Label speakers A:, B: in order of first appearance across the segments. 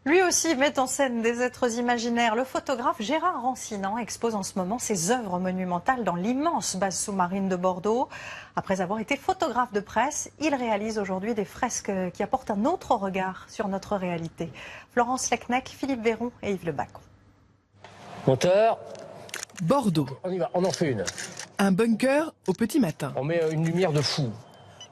A: Lui aussi met en scène des êtres imaginaires. Le photographe Gérard Rancinan expose en ce moment ses œuvres monumentales dans l'immense base sous-marine de Bordeaux. Après avoir été photographe de presse, il réalise aujourd'hui des fresques qui apportent un autre regard sur notre réalité. Florence Lecnec, Philippe Véron et Yves Le Bacon.
B: Monteur.
C: Bordeaux.
B: On y va, on en fait une.
C: Un bunker au petit matin.
B: On met une lumière de fou.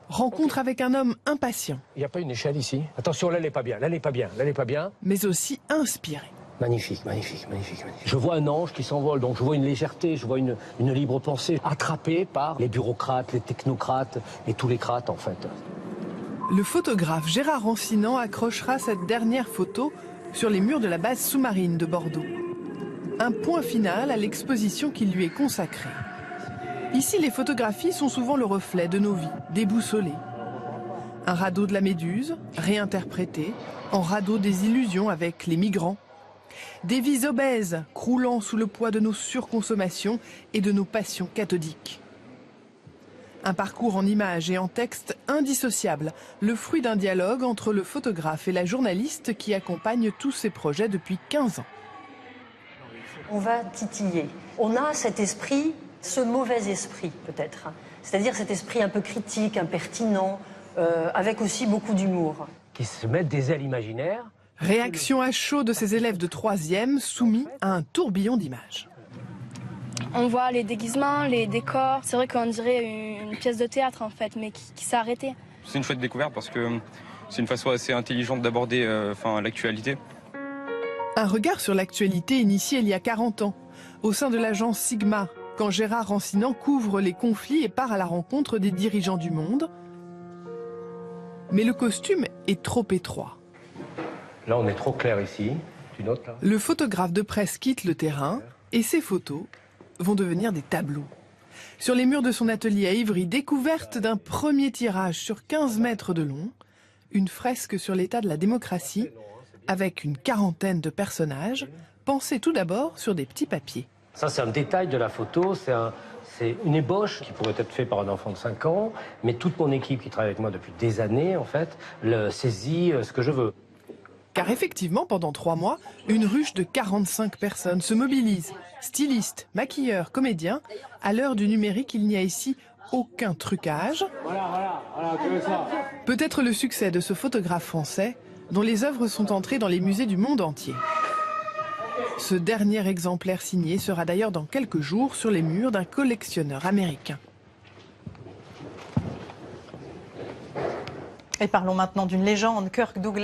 C: Rencontre avec un homme impatient.
B: Il n'y a pas une échelle ici. Attention, là, elle n'est pas bien, là, elle n'est pas bien, là, elle n'est pas bien.
C: Mais aussi inspiré.
B: Magnifique, magnifique, magnifique, magnifique. Je vois un ange qui s'envole, donc je vois une légèreté, je vois une libre pensée, attrapée par les bureaucrates, les technocrates et tous les crates, en fait.
C: Le photographe Gérard Rancinan accrochera cette dernière photo sur les murs de la base sous-marine de Bordeaux. Un point final à l'exposition qui lui est consacrée. Ici, les photographies sont souvent le reflet de nos vies, déboussolées. Un radeau de la Méduse, réinterprété, en radeau des illusions avec les migrants. Des vies obèses, croulant sous le poids de nos surconsommations et de nos passions cathodiques. Un parcours en images et en texte indissociable, le fruit d'un dialogue entre le photographe et la journaliste qui accompagne tous ces projets depuis 15 ans.
D: On va titiller. On a cet esprit, ce mauvais esprit peut-être, c'est-à-dire cet esprit un peu critique, impertinent, avec aussi beaucoup d'humour.
B: Qui se mettent des ailes imaginaires.
C: Réaction à chaud de ces élèves de 3e soumis à un tourbillon d'images.
E: On voit les déguisements, les décors. C'est vrai qu'on dirait une pièce de théâtre en fait, mais qui s'est arrêtée.
F: C'est une chouette découverte parce que c'est une façon assez intelligente d'aborder l'actualité.
C: Un regard sur l'actualité initié il y a 40 ans, au sein de l'agence Sigma, quand Gérard Rancinan couvre les conflits et part à la rencontre des dirigeants du monde. Mais le costume est trop étroit.
B: Là, on est trop clair ici. Tu notes, là ?
C: Le photographe de presse quitte le terrain et ses photos vont devenir des tableaux. Sur les murs de son atelier à Ivry, découverte d'un premier tirage sur 15 mètres de long, une fresque sur l'état de la démocratie, avec une quarantaine de personnages, pensés tout d'abord sur des petits papiers.
B: Ça, c'est un détail de la photo, c'est une ébauche qui pourrait être faite par un enfant de 5 ans, mais toute mon équipe qui travaille avec moi depuis des années, en fait, saisit ce que je veux.
C: Car effectivement, pendant 3 mois, une ruche de 45 personnes se mobilise. Stylistes, maquilleurs, comédiens. À l'heure du numérique, il n'y a ici aucun trucage.
G: Voilà, que ça.
C: Peut-être le succès de ce photographe français, dont les œuvres sont entrées dans les musées du monde entier. Ce dernier exemplaire signé sera d'ailleurs dans quelques jours sur les murs d'un collectionneur américain.
A: Et parlons maintenant d'une légende, Kirk Douglas.